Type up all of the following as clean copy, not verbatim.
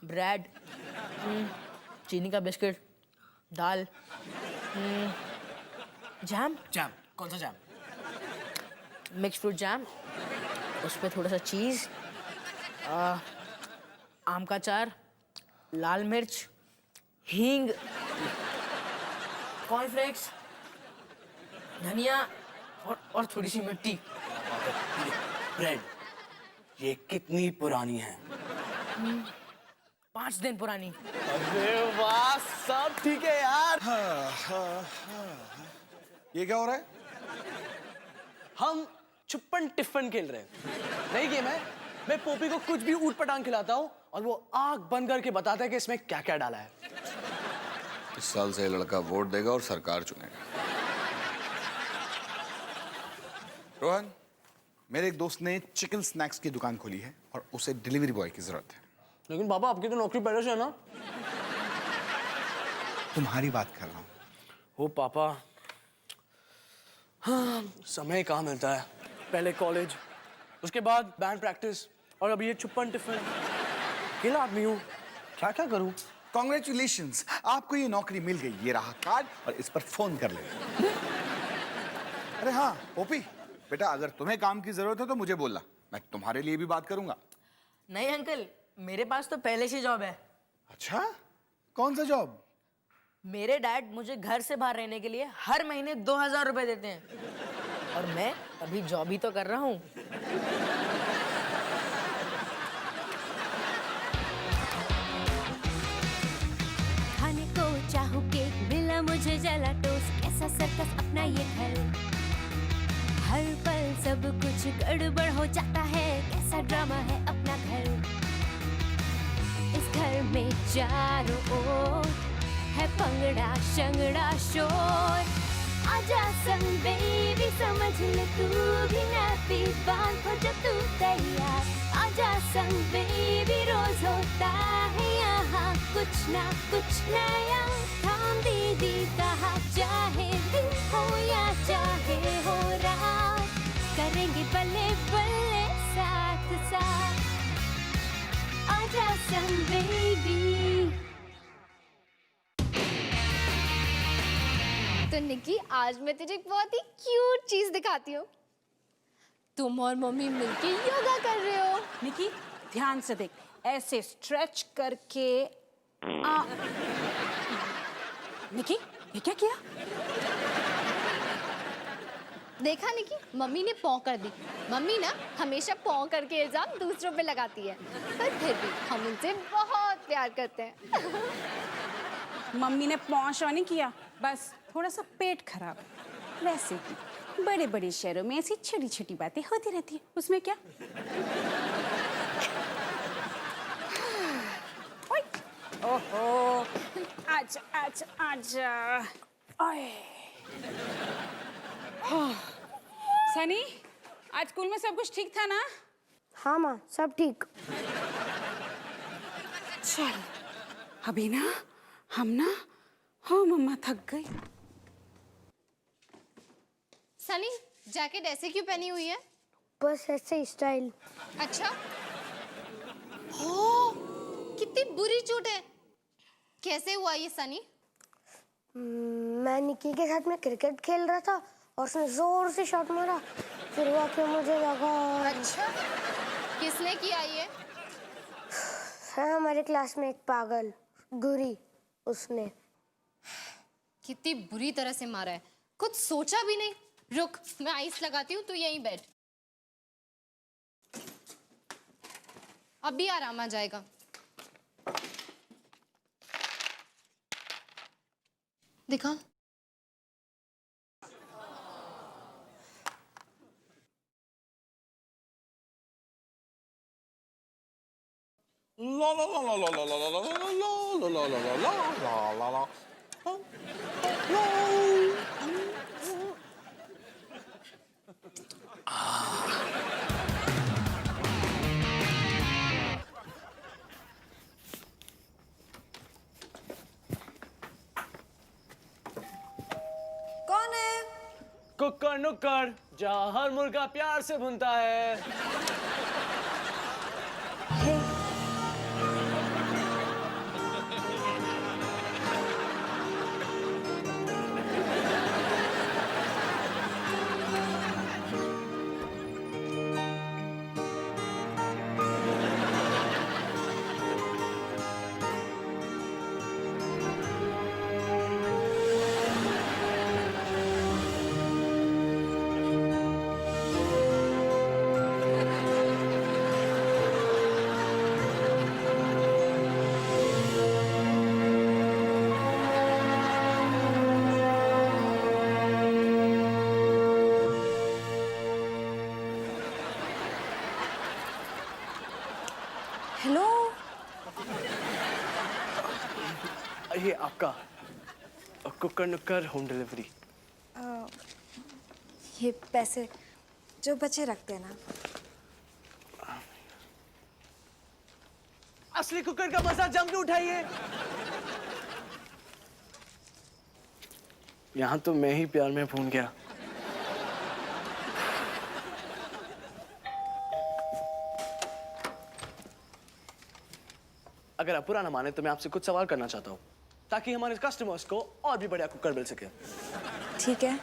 Bread, चीनी का biscuit, दाल, jam. Jam? कौन सा जैम? मिक्स फ्रूट जैम, उस पर थोड़ा सा चीज़, आम का अचार, लाल मिर्च, हींग, कॉर्नफ्लेक्स, धनिया और थोड़ी सी मिट्टी। ब्रेड ये कितनी पुरानी है? 5 दिन पुरानी। अरे वाह, सब ठीक है यार। ये क्या हो रहा है? हम छुपन टिफन खेल रहे हैं। नई गेम है। मैं पोपी को कुछ भी ऊट पटांग खिलाता हूँ और वो आंख बंद करके बताता है कि इसमें क्या क्या डाला है। इस साल से ये लड़का वोट देगा और सरकार चुनेगा। रोहन, मेरे एक दोस्त ने चिकन स्नैक्स की दुकान खोली है और उसे डिलीवरी बॉय की जरूरत है। लेकिन पापा, आपकी तो नौकरी पहले से है ना। तुम्हारी बात कर रहा हूँ। ओ पापा, हाँ, समय कहाँ मिलता है। पहले कॉलेज, उसके बाद बैंड प्रैक्टिस और अभी ये छुपन टिफिन। अकेला आदमी हूँ, क्या क्या करूँ। कॉन्ग्रेचुलेशंस, आपको ये नौकरी मिल गई। ये रहा कार्ड और इस पर फोन कर लेना। अरे हाँ पोपी, बेटा अगर तुम्हें काम की जरूरत है तो मुझे बोलना, मैं तुम्हारे लिए भी बात करूंगा। नहीं अंकल, मेरे पास तो पहले से जॉब है। अच्छा, कौन सा जॉब? मेरे डैड मुझे घर से बाहर रहने के लिए हर महीने 2000 रुपए देते हैं और मैं अभी जॉब ही तो कर रहा हूँ। खाने को चाहूं केक, मिला मुझे जला टोस्ट, कैसा सर्कस अपना ये घर। हर पल सब कुछ गड़बड़ हो जाता है, कैसा ड्रामा है अपना घर। इस घर में चारों ओर है पंगड़ा शंगड़ा शोर। आजा संग बेबी, समझ ले तू भी नैपी बांध हो जा तू तैयार। आजा संग बेबी, रोज होता है यहाँ कुछ ना कुछ नया। थाम दीदी कहा, चाहे दिन हो या चाहे हो रात, करेंगे बल्ले बल्ले साथ साथ। आजा संग बेबी। तो निकी, आज मैं तुझे एक बहुत ही क्यूट चीज दिखाती हूँ। तुम और मम्मी मिलके योगा कर रहे हो। निकी ध्यान से देख, ऐसे स्ट्रेच करके निकी ये क्या किया? देखा निकी, मम्मी ने पौ कर दी। मम्मी ना हमेशा पौ करके इल्जाम दूसरों पे लगाती है, पर फिर भी हम उनसे बहुत प्यार करते हैं। मम्मी ने पौंशा नहीं किया, बस थोड़ा सा पेट खराब। वैसे भी बड़े बड़े शहरों में ऐसी छोटी छोटी बातें होती रहती है, उसमें क्या। ओए, ओहो, आजा आजा आजा। ओए, सनी, आज स्कूल में सब कुछ ठीक था ना? हाँ माँ, सब ठीक। चल अभी ना हम ना, हाँ मम्मा थक गई। सनी, जैकेट ऐसे क्यों पहनी हुई है? बस ऐसे स्टाइल। अच्छा, हो कितनी बुरी चोट है। कैसे हुआ ये सनी? मैं निकी के साथ में क्रिकेट खेल रहा था और उसने जोर से शॉट मारा, फिर वो आके मुझे लगा। अच्छा, किसने किया ये? है हमारे क्लास में एक पागल गुरी, उसने। कितनी बुरी तरह से मारा है, कुछ सोचा भी नहीं। रुक, मैं आइस लगाती हूँ, तू यहीं बैठ, अभी आराम आ जाएगा। दिखा। ला ला ला ला ला ला ला ला ला ला ला ला ला ला। कौन है? कुकर नुक्कर, जहाँ हर मुर्गा प्यार से भुनता है। ये आपका कुकर नुक्कर होम डिलीवरी। ये पैसे जो बचे रखते हैं ना। असली कुकर का मजा जम के उठाइए। यहाँ तो मैं ही प्यार में भूल गया। अगर आप बुरा ना माने तो मैं आपसे कुछ सवाल करना चाहता हूँ ताकि हमारे कस्टमर्स को और भी बढ़िया कुकर मिल सके। ठीक है।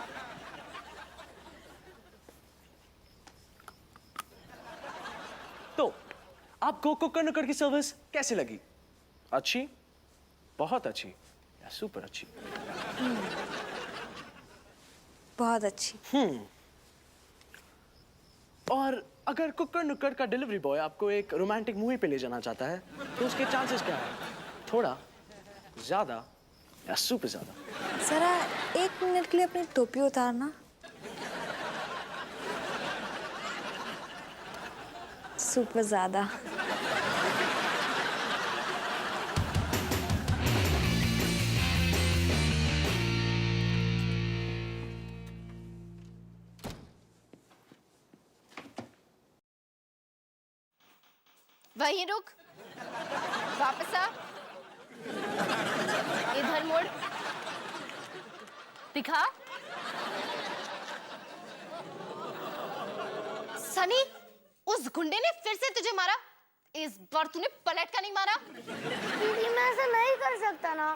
तो आपको कुकर नुक्कर की सर्विस कैसी लगी? अच्छी, बहुत अच्छी या सुपर अच्छी? बहुत अच्छी। और अगर कुकर नुक्कर का डिलीवरी बॉय आपको एक रोमांटिक मूवी पे ले जाना चाहता है तो उसके चांसेस क्या है? थोड़ा, ज्यादा या सुपर ज्यादा? जरा 1 मिनट के लिए अपनी टोपी उतारना। सुपर ज्यादा। वहीं रुक, वापस आ, इधर मुड़, दिखा। सनी, उस गुंडे ने फिर से तुझे मारा। इस बार तूने पलट का नहीं मारा। दीदी मैं ऐसा नहीं कर सकता ना।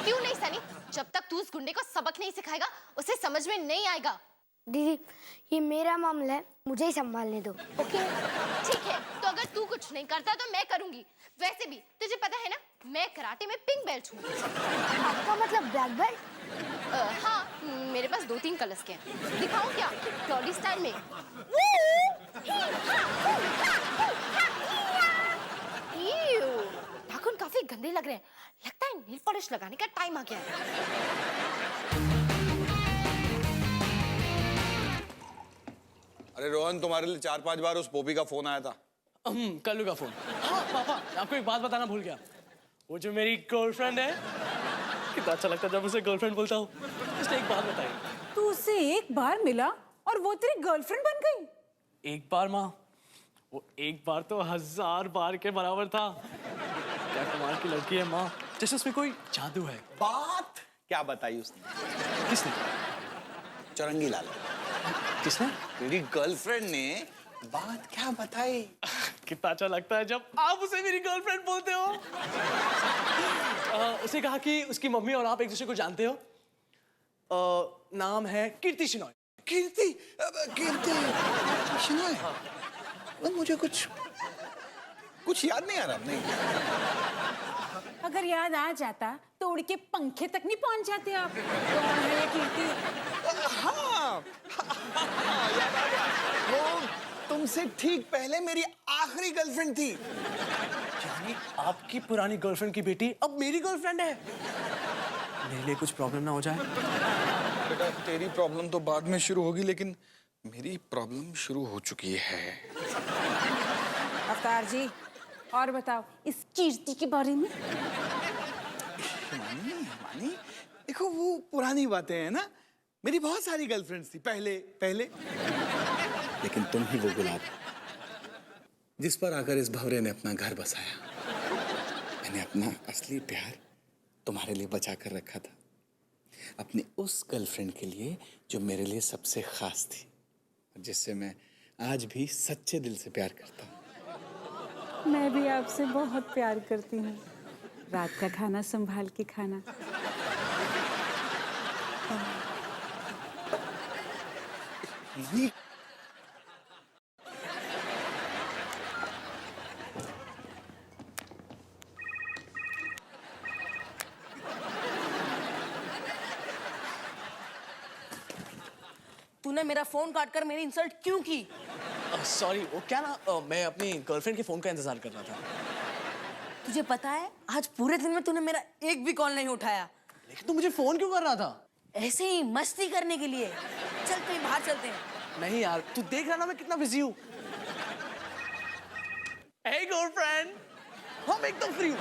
क्यों नहीं सनी? जब तक तू उस गुंडे को सबक नहीं सिखाएगा उसे समझ में नहीं आएगा। दीदी ये मेरा मामला है, मुझे ही संभालने दो। ओके ठीक है, तो अगर तू कुछ नहीं करता तो मैं करूंगी। वैसे भी तुझे पता है ना, मैं कराटे में पिंक बेल्ट हूँ। आपका मतलब ब्लैक बेल्ट? हाँ, मेरे पास 2-3 कलर्स के हैं। दिखाऊं क्या? टॉली स्टाइल में। नाखून काफी गंदे लग रहे हैं। लगता है नील पॉलिश लगाने का टाइम आ गया है। अरे रोहन, तुम्हारे लिए 4-5 बार उस पोपी का फोन आया था। कल्लू का फोन। हाँ पापा, मैं आपको एक बात बताना भूल गया। वो जो मेरी गर्लफ्रेंड है, कितना अच्छा लगता है जब उसे गर्लफ्रेंड बोलता हूँ। उसने एक बात बताई। तू उससे एक बार मिला और वो तेरी गर्लफ्रेंड बन गई? एक बार माँ, वो एक बार तो 1000 बार के बराबर था। क्या कमाल की लड़की है माँ, जैसे उसमें कोई जादू है। बात क्या बताई उसने? किसने? चौरंगी लाल। किसने? मेरी गर्लफ्रेंड ने बात क्या बताई? कितना अच्छा लगता है जब आप उसे मेरी गर्लफ्रेंड बोलते हो। उसे कहा कि उसकी मम्मी और आप एक दूसरे को जानते हो। नाम है कीर्ति शिनॉय। कीर्ति? कीर्ति शिनॉय? मुझे कुछ याद नहीं आ रहा। नहीं, अगर याद आ जाता तो उड़ के पंखे तक नहीं पहुंच जाते आप। कौन है ये कीर्ति? हाँ, याद आ गया। वो तुमसे ठीक पहले मेरी आखिरी गर्लफ्रेंड थी। यानी आपकी पुरानी गर्लफ्रेंड की बेटी अब मेरी गर्लफ्रेंड है। मेरे लिए कुछ प्रॉब्लम ना हो जाए। बेटा, तेरी प्रॉब्लम तो बाद में शुरू होगी, लेकिन मेरी प्रॉब्लम शुरू हो चुकी है। अवतार जी, और बताओ इस कीर्ति के बारे में। मानी, देखो वो पुरानी बातें हैं ना। मेरी बहुत सारी गर्लफ्रेंड्स थी पहले, लेकिन तुम ही वो गुलाब जिस पर आकर इस भंवरे ने अपना घर बसाया। मैंने अपना असली प्यार तुम्हारे लिए बचा कर रखा था, अपनी उस गर्लफ्रेंड के लिए जो मेरे लिए सबसे खास थी, जिससे मैं आज भी सच्चे दिल से प्यार करता हूँ। मैं भी आपसे बहुत प्यार करती हूँ। रात का खाना संभाल के खाना। नहीं, तूने मेरा फोन काट कर मेरी इंसल्ट क्यों की? सॉरी, वो क्या ना, मैं अपनी गर्लफ्रेंड के फोन का इंतजार कर रहा था। तुझे पता है आज पूरे दिन में तूने मेरा एक भी कॉल नहीं उठाया। लेकिन तू मुझे फोन क्यों कर रहा था? ऐसे ही मस्ती करने के लिए। चल कहीं बाहर चलते हैं। नहीं यार, तू देख रहा ना मैं कितना बिजी हूँ। हे गर्लफ्रेंड, हम एकदम फ्री हूँ,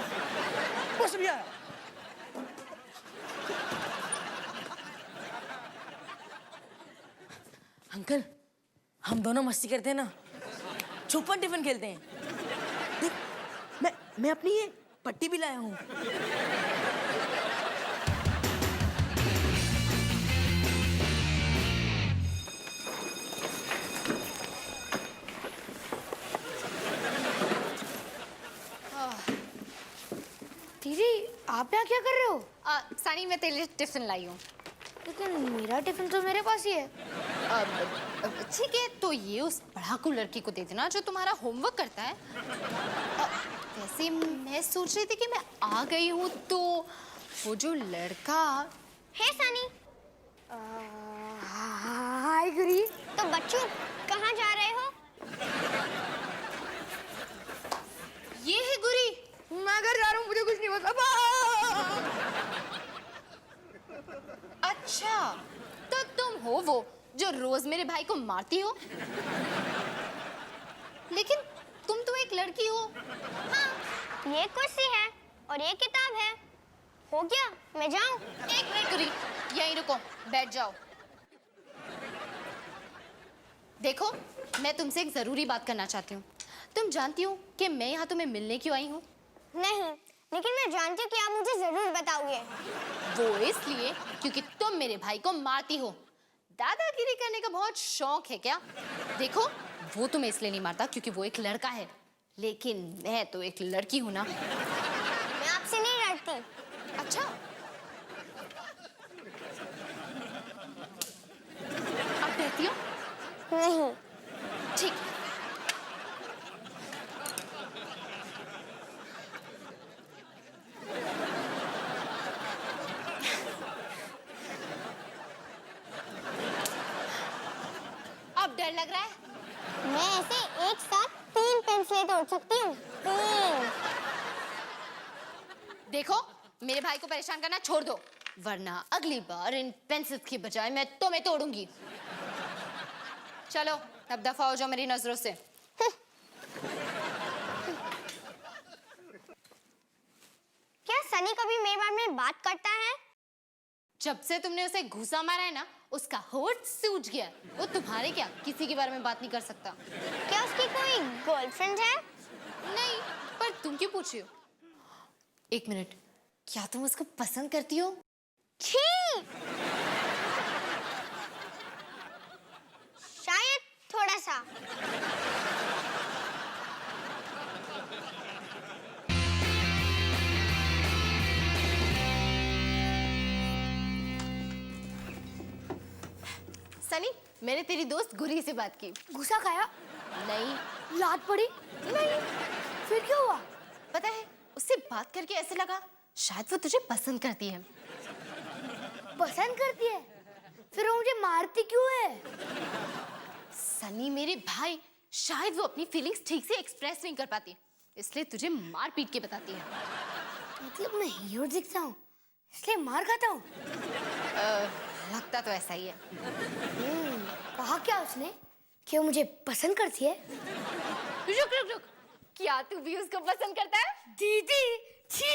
बस भी आया। अंकल, हम दोनों मस्ती करते हैं ना, छुपन टिफिन खेलते हैं। देख, मैं अपनी ये पट्टी भी लाया हूँ। दीदी आप यहाँ क्या कर रहे हो? सनी मैं तेरे लिए टिफिन लाई हूँ। लेकिन मेरा टिफिन तो मेरे पास ही है। ठीक है, तो ये उस पढ़ाकू लड़की को दे देना जो तुम्हारा होमवर्क करता है। वैसे मैं सोच रही थी कि मैं आ गई हूँ तो वो जो लड़का है सनी। हाय गुरी। तो बच्चों कहाँ जा रहे हो? ये है गुरी। मैं घर जा रहा हूँ, मुझे कुछ नहीं पता। अच्छा, तो तुम हो वो जो रोज मेरे भाई को मारती हो। लेकिन तुम तो एक लड़की हो। हाँ, ये कुर्सी है और ये किताब है। हो गया, मैं जाऊँ? एक मिनट गुरी, यहीं रुको, बैठ जाओ। देखो, मैं तुमसे एक जरूरी बात करना चाहती हूँ। तुम जानती हो कि मैं यहाँ तुम्हें मिलने क्यों आई हूँ? नहीं, लेकिन मैं जानती हूँ कि आप मुझे जरूर बताओगे। वो इसलिए क्योंकि तुम मेरे भाई को मारती हो। दादागिरी करने का बहुत शौक है क्या? देखो, वो तुम्हें इसलिए नहीं मारता क्योंकि वो एक लड़का है, लेकिन मैं तो एक लड़की हूँ ना। मैं आपसे नहीं लड़ती। अच्छा, आप डरती हो? नहीं। ठीक है। अब डर लग रहा है? मैं ऐसे एक साथ 3 पेंसिलें तोड़ सकती हूँ। 3। देखो, मेरे भाई को परेशान करना छोड़ दो, वरना अगली बार इन पेंसिल की बजाय मैं तुम्हें तोड़ूंगी। चलो, अब दफा हो जाओ मेरी नजरों से। क्या सनी कभी मेरे बारे में बात करता है? जब से तुमने उसे घूसा मारा है ना, उसका होठ सूज गया। वो तुम्हारे क्या किसी के बारे में बात नहीं कर सकता। क्या उसकी कोई गर्लफ्रेंड है? नहीं, पर तुम क्यों पूछ रही हो? एक मिनट, क्या तुम उसको पसंद करती हो? छी! शायद थोड़ा सा। सनी, मैंने तेरी दोस्त गुरी से बात की। गुस्सा खाया? नहीं। लात पड़ी? नहीं। फिर क्या हुआ? पता है, उससे बात करके ऐसे लगा शायद वो तुझे पसंद करती है। पसंद करती है? फिर वो मुझे मारती क्यों है? सनी मेरे भाई, शायद वो अपनी फीलिंग्स ठीक से एक्सप्रेस नहीं कर पाती, इसलिए तुझे मार पीट के बताती है। मतलब मैं हीरो दिखता हूँ इसलिए मार खाता हूँ? लगता तो ऐसा ही है। कहा क्या उसने कि वो मुझे पसंद करती है? रुक रुक रुक, क्या तू भी उसको पसंद करता है? दीदी, छी!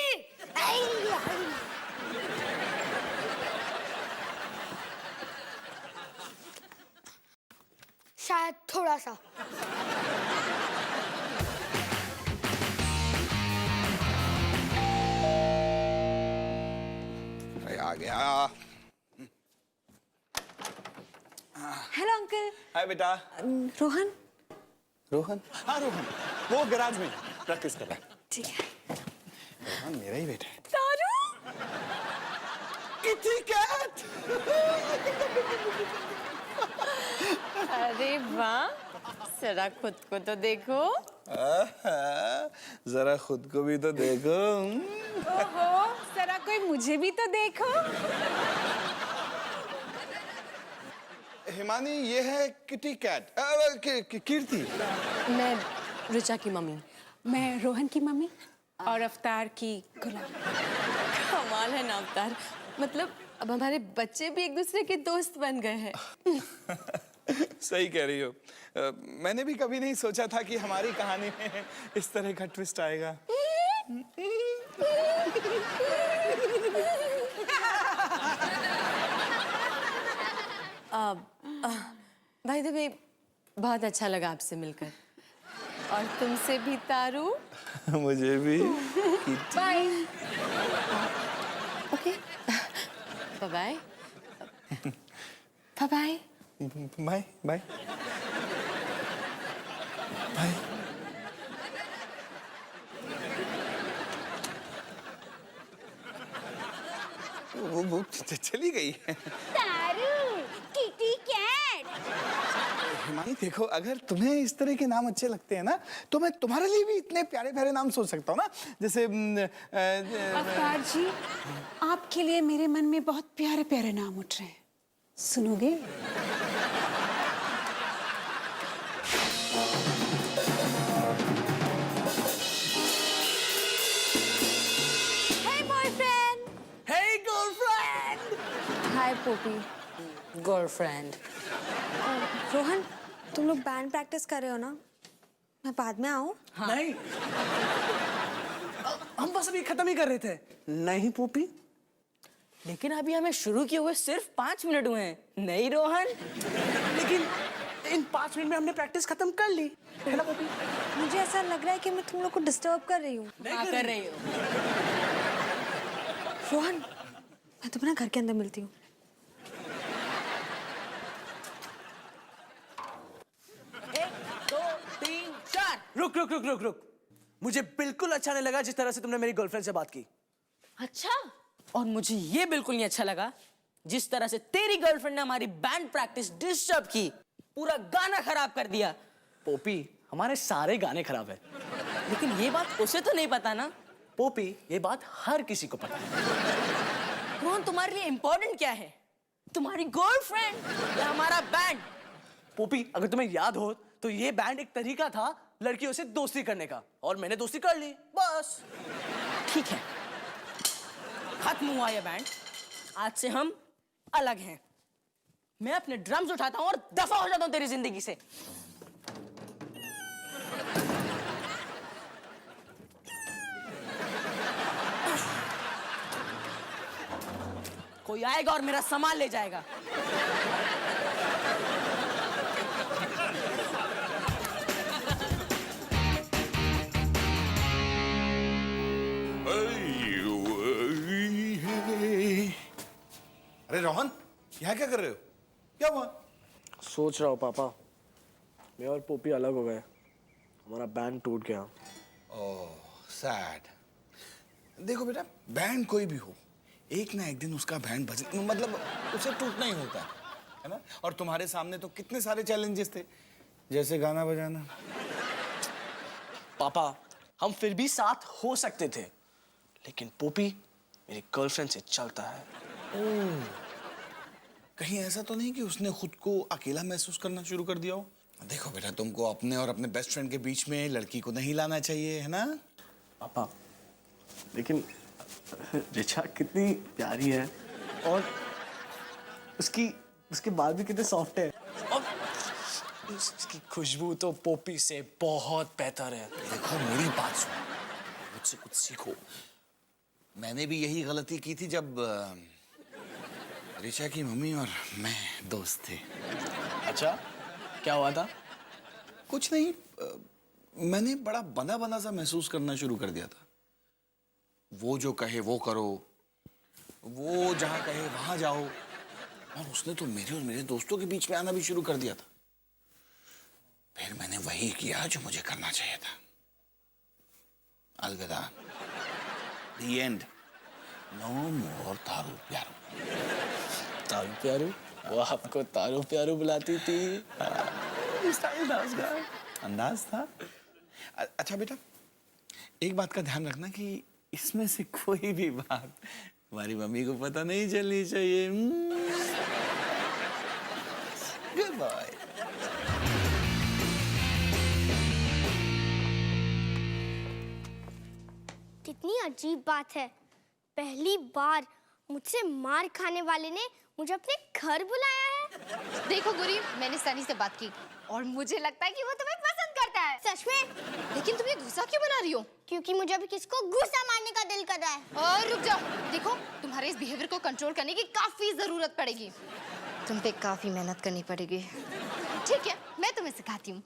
शायद थोड़ा सा। आ गया। Hello uncle. हाय बेटा। रोहन। रोहन? हाँ रोहन, वो गैराज में प्रैक्टिस कर रहा है। ठीक है। रोहन मेरा ही बेटा है। तारू। Kitty cat. अरे वाह, जरा खुद को तो देखो। जरा खुद को भी तो देखो। ओहो, जरा कोई मुझे भी तो देखो। हिमानी, ये है किटी कैट। कीर्ति। मैं ऋचा की मम्मी। मैं रोहन की मम्मी और अवतार की गुलाम। कमाल है ना अवतार, मतलब अब हमारे बच्चे भी एक दूसरे के दोस्त बन गए हैं। सही कह रही हो। मैंने भी कभी नहीं सोचा था कि हमारी कहानी में इस तरह का ट्विस्ट आएगा। भाई बाय द वे, बहुत अच्छा लगा आपसे मिलकर। और तुमसे भी तारू। मुझे भी। Bye. Okay, bye bye. Bye bye bye bye. वो चली गई। तारू, किटी कैट। हिमानी देखो, अगर तुम्हें इस तरह के नाम अच्छे लगते हैं ना, तो मैं तुम्हारे लिए भी इतने प्यारे प्यारे नाम सोच सकता हूँ ना, जैसे अवतार जी, आपके लिए मेरे मन में बहुत प्यारे प्यारे नाम उठ रहे हैं, सुनोगे? Hey boyfriend. Hey girlfriend! Hi Poppy. Girlfriend. Rohan, तुम लोग बैंड प्रैक्टिस कर रहे हो ना? मैं बाद में आऊं? नहीं, हम बस अभी खत्म ही कर रहे थे। नहीं पोपी, लेकिन अभी हमें शुरू किए हुए सिर्फ 5 मिनट हुए हैं, नहीं रोहन? लेकिन इन 5 मिनट में हमने प्रैक्टिस खत्म कर ली, है ना पोपी? मुझे ऐसा लग रहा है कि मैं तुम लोग को डिस्टर्ब कर रही हूँ। हाँ, कर रही हो। रोहन, मैं तुम्हें ना घर के अंदर मिलती हूँ। 1 2 3 4। रुक रुक रुक रुक रुक, मुझे बिल्कुल अच्छा नहीं लगा जिस तरह से तुमने मेरी गर्लफ्रेंड से बात की। अच्छा, और मुझे ये बिल्कुल नहीं अच्छा लगा जिस तरह से तेरी गर्लफ्रेंड ने हमारी बैंड प्रैक्टिस डिस्टर्ब की, पूरा गाना खराब कर दिया। पोपी, हमारे सारे गाने खराब है। लेकिन ये बात उसे तो नहीं पता ना। पोपी, ये बात हर किसी को पता है। रोहन, तुम्हारे लिए इम्पोर्टेंट क्या है, तुम्हारी गर्लफ्रेंड या हमारा बैंड? पोपी, अगर तुम्हें याद हो तो ये बैंड एक तरीका था लड़कियों से दोस्ती करने का, और मैंने दोस्ती कर ली, बस। ठीक है, खत्म हुआ ये बैंड, आज से हम अलग हैं। मैं अपने ड्रम्स उठाता हूं और दफा हो जाता हूं तेरी जिंदगी से। कोई आएगा और मेरा सामान ले जाएगा। अरे रोहन, यहाँ क्या कर रहे हो? क्या हुआ? सोच रहा हूँ पापा, मैं और पोपी अलग हो गए, हमारा बैंड टूट गया। ओह, सैड। देखो बेटा, बैंड कोई भी हो, एक ना एक दिन उसका बैंड बज मतलब उसे टूटना ही होता है ना? और तुम्हारे सामने तो कितने सारे चैलेंजेस थे, जैसे गाना बजाना। पापा, हम फिर भी साथ हो सकते थे, लेकिन पोपी मेरी गर्लफ्रेंड से चलता है। ओह, कहीं ऐसा तो नहीं कि उसने खुद को अकेला महसूस करना शुरू कर दिया हो? देखो बेटा, तुमको अपने और अपने बेस्ट फ्रेंड के बीच में लड़की को नहीं लाना चाहिए, है ना? पापा, लेकिन रिचा कितनी प्यारी है, और उसके बाल भी कितने सॉफ्ट है, और उसकी खुशबू तो पोपी से बहुत बेहतर है। देखो मेरी बात सुनो, मुझसे कुछ सीखो। मैंने भी यही गलती की थी जब रिचा की मम्मी और मैं दोस्त थे। अच्छा, क्या हुआ था? कुछ नहीं, मैंने बड़ा बना बना सा महसूस करना शुरू कर दिया था। वो जो कहे वो करो, वो जहाँ कहे वहां जाओ, और उसने तो मेरे और मेरे दोस्तों के बीच में आना भी शुरू कर दिया था। फिर मैंने वही किया जो मुझे करना चाहिए था। अलविदा। The end. No more तारू प्यारू। तारू प्यारू? वो आपको तारू प्यारू बुलाती थी? स्टाइल था उसका, अंदाज था। अच्छा बेटा, एक बात का ध्यान रखना कि इसमें से कोई भी बात हमारी मम्मी को पता नहीं चलनी चाहिए। Good boy. कितनी अजीब बात है, पहली बार मुझसे मार खाने वाले ने मुझे अपने घर बुलाया है। देखो गुरी, मैंने सनी से बात की और मुझे लगता है कि वो तुम्हें पसंद करता है। सच में? लेकिन तुम ये गुस्सा क्यों बना रही हो? क्योंकि मुझे अभी किसको गुस्सा मारने का दिल कर रहा है। और रुक जाओ, देखो तुम्हारे इस बिहेवियर को कंट्रोल करने की काफी जरूरत पड़ेगी। तुम पे काफी मेहनत करनी पड़ेगी। ठीक है, मैं तुम्हें सिखाती हूँ।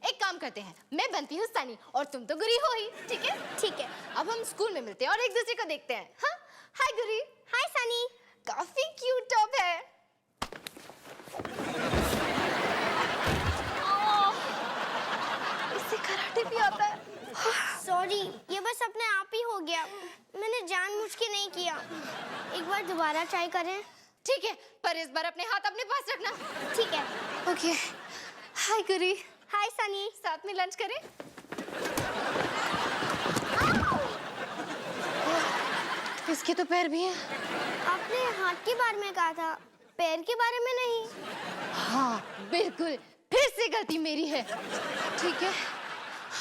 एक काम करते हैं, मैं बनती हूँ सनी और तुम तो गुरी हो ही। ठीक है? ठीक है। अब हम स्कूल में मिलते हैं और एक दूसरे को देखते हैं। हाँ, हाय गुरी। हाय सनी। काफी क्यूट टॉप है। इससे कराटे भी आता है। सॉरी, ये बस अपने आप ही हो गया। मैंने जानबूझ के नहीं किया। एक बार दोबारा ट्राई करें? ठीक है, पर इस बार अपने हाथ अपने पास रखना। ठीक है। ओके। हाय गुरी। हाय सनी। साथ में लंच करें? इसके तो पैर भी हैं। आपने हाथ के बारे में कहा था, पैर के बारे में नहीं। हाँ, बिल्कुल। फिर से गलती मेरी है। ठीक है,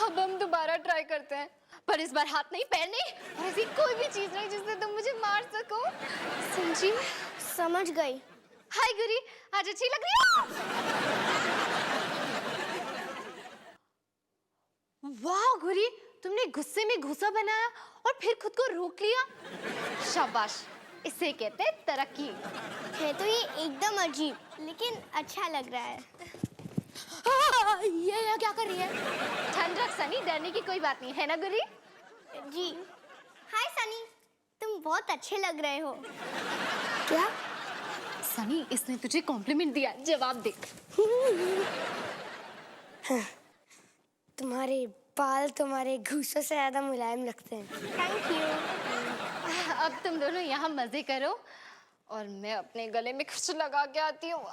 अब हम दोबारा ट्राई करते हैं, पर इस बार हाथ नहीं, पैर नहीं, और ऐसी कोई भी चीज नहीं जिससे तुम मुझे मार सको। समझी? समझ गई। हाय गुरी, आज अच्छी लग रही हो। वाह गुरी, तुमने गुस्से में घुसा बनाया और फिर खुद को रोक लिया। शाबाश, इसे कहते हैं तरक्की। है तो ये एकदम अजीब, लेकिन अच्छा लग रहा है। ये यहाँ क्या कर रही है? ठंड रख सनी, डरने की कोई बात नहीं है ना गुरी? जी। हाय सनी, तुम बहुत अच्छे लग रहे हो। क्या? सनी, इसने तुझे कॉम्प्लीमेंट दिया, जवाब दे। तुम्हारे बाल तुम्हारे घूसों से ज्यादा मुलायम लगते हैं। Thank you. अब तुम दोनों यहाँ मजे करो और मैं अपने गले में कुछ लगा के आती हूँ।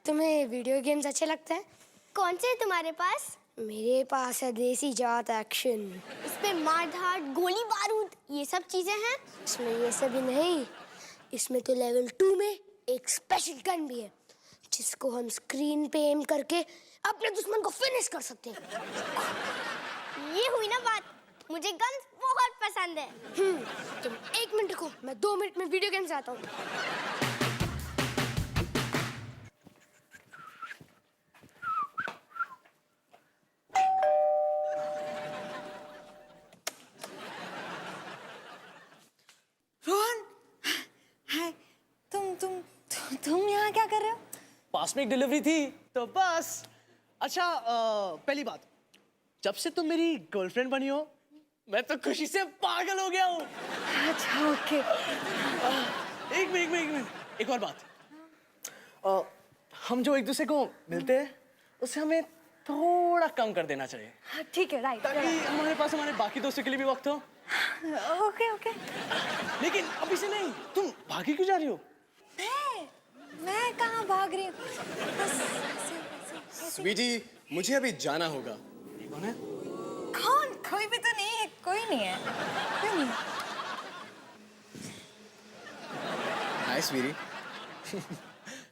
तुम्हें वीडियो गेम्स अच्छे लगते हैं? कौन से है तुम्हारे पास? मेरे पास है देसी जात एक्शन। इसमें मार धाड़, गोली बारूद, ये सब चीजें हैं। इसमें ये सभी नहीं, इसमें तो लेवल 2 में एक स्पेशल गन भी है, जिसको हम स्क्रीन पे एम करके अपने दुश्मन को फिनिश कर सकते हैं। ये हुई ना बात। मुझे गन्स बहुत पसंद है। तुम 1 मिनट को, मैं 2 मिनट में वीडियो गेम्स आता हूँ। रोहन, हाय। तुम यहाँ क्या कर रहे हो? पास में एक डिलीवरी थी तो बस। अच्छा, पहली बात, जब से तुम मेरी गर्लफ्रेंड बनी हो, मैं तो खुशी से पागल हो गया हूँ। अच्छा, ओके। एक मिनट, एक और बात। हम जो एक दूसरे को मिलते हैं, उससे हमें थोड़ा कम कर देना चाहिए, हाँ, ठीक है, राइट। ताकि हमारे पास हमारे बाकी दोस्तों के लिए भी वक्त हो। Okay okay. लेकिन अभी से नहीं। तुम भागी क्यों जा रही हो? मैं कहाँ भाग रही हूँ? बस ऐसे। स्वीटी, मुझे अभी जाना होगा। ये कौन है? कौन? कोई भी तो नहीं है। कोई नहीं है। कोई नहीं। हाय स्वीटी।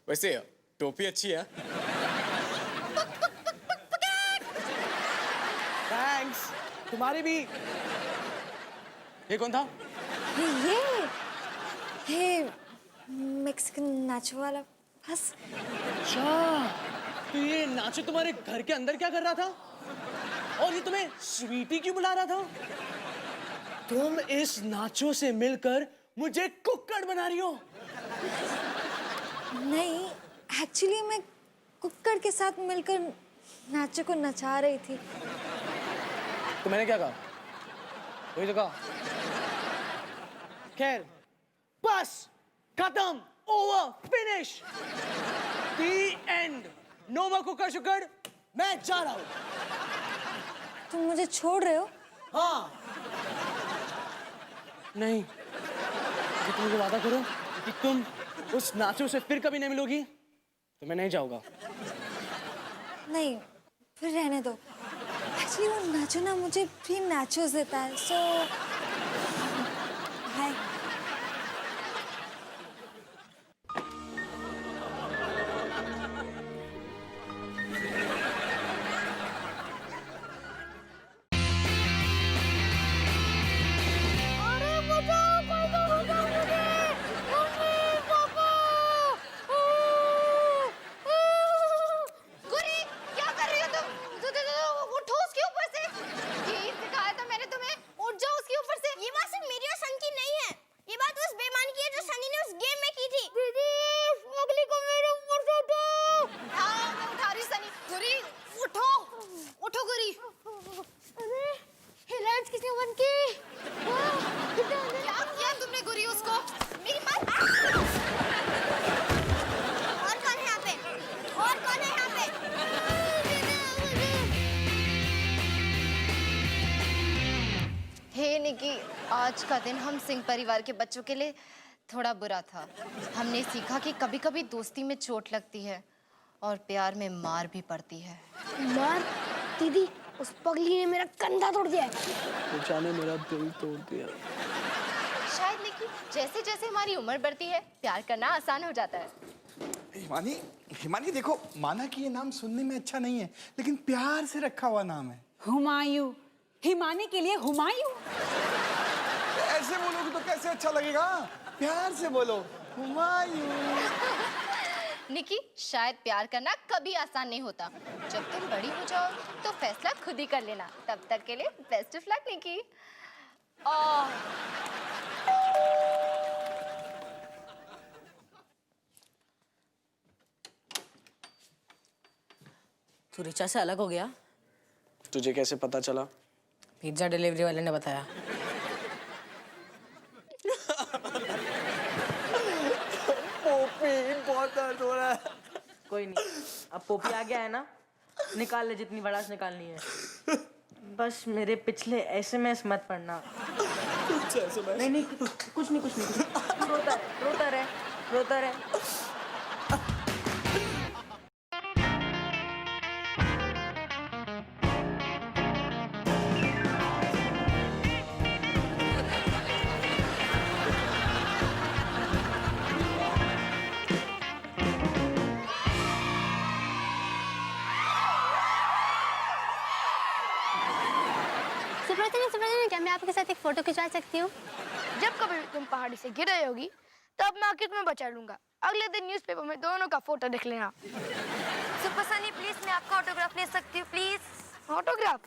वैसे टोपी अच्छी है। थैंक्स। तुम्हारी भी। ये कौन था? ये मेक्सिकन नाचो वाला। बस। अच्छा, तो ये नाचो तुम्हारे घर के अंदर क्या कर रहा था? और ये तुम्हें स्वीटी क्यों बुला रहा था? तुम इस नाचो से मिलकर मुझे कुक्कड़ बना रही हो। नहीं, एक्चुअली मैं कुक्कड़ के साथ मिलकर नाचो को नचा रही थी। तो मैंने क्या कहा? वही तो कहा। खैर, बस, खत्म, over, finish, the end. No more कुक्कड़ शुक्कड़, मैं जा रहा हूं। तुम मुझे छोड़ रहे हो? हाँ। नहीं, अगर तुम मुझे वादा करो कि तुम उस नाचो से फिर कभी नहीं मिलोगी, तो मैं नहीं जाऊंगा। नहीं, फिर रहने दो। एक्चुअली वो नाचो ना मुझे फ्री नाचोस देता है, सो हाय। गुरी, क्या कर रही हो तुम? उठो उसके ऊपर से। यही सिखाया था मैंने तुम्हें, उठ जाओ उसके ऊपर से। ये बात सिर्फ मेरी और सन की नहीं है, कृष्ण बन के। क्या किया तुमने गुरी उसको? मेरी मत। और कौन है यहाँ पे? और कौन है यहाँ पे? हे निकी, आज का दिन हम सिंह परिवार के बच्चों के लिए थोड़ा बुरा था। हमने सीखा कि कभी-कभी दोस्ती में चोट लगती है और प्यार में मार भी पड़ती है। मार? दीदी, उस पगली ने मेरा कंधा तोड़ दिया है। ऊषा ने मेरा दिल तोड़ दिया। शायद निकी, जैसे जैसे हमारी उम्र बढ़ती है प्यार करना आसान हो जाता है। हिमानी, हिमानी देखो, माना कि ये नाम सुनने में अच्छा नहीं है, लेकिन प्यार से रखा हुआ नाम है। हुमायूं, हिमानी के लिए हुमायूं। ऐसे बोलोगे तो कैसे अच्छा लगेगा? प्यार से बोलो, हुमायूं। निकी, शायद प्यार करना कभी आसान नहीं होता। जब तुम बड़ी हो जाओ तो फैसला खुद ही कर लेना। तब तक के लिए बेस्ट ऑफ लक निकी। तू रिचा से अलग हो गया? तुझे कैसे पता चला? पिज्जा डिलीवरी वाले ने बताया। पोपी, बहुत दर्द हो रहा है। कोई नहीं, अब पोपी आ गया है ना, निकाल ले जितनी भड़ास निकालनी है। बस मेरे पिछले एसएमएस मत पढ़ना। नहीं नहीं, कुछ नहीं। रोता रहे। सुब्रता, क्या मैं आपके साथ एक फोटो खिंचवा सकती हूँ? जब कभी तुम पहाड़ी से गिर रही होगी तब मैं आके तुम्हें बचा लूंगा। अगले दिन न्यूज़पेपर में दोनों का फोटो देख लेना। सुपर सनी प्लीज, मैं आपका ऑटोग्राफ ले सकती हूँ प्लीज? ऑटोग्राफ?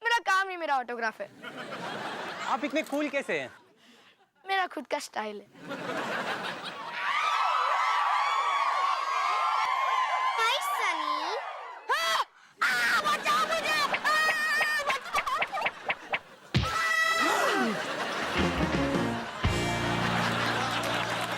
मेरा काम ही मेरा ऑटोग्राफ है। आप इतने कूल कैसे हैं? मेरा खुद का स्टाइल है।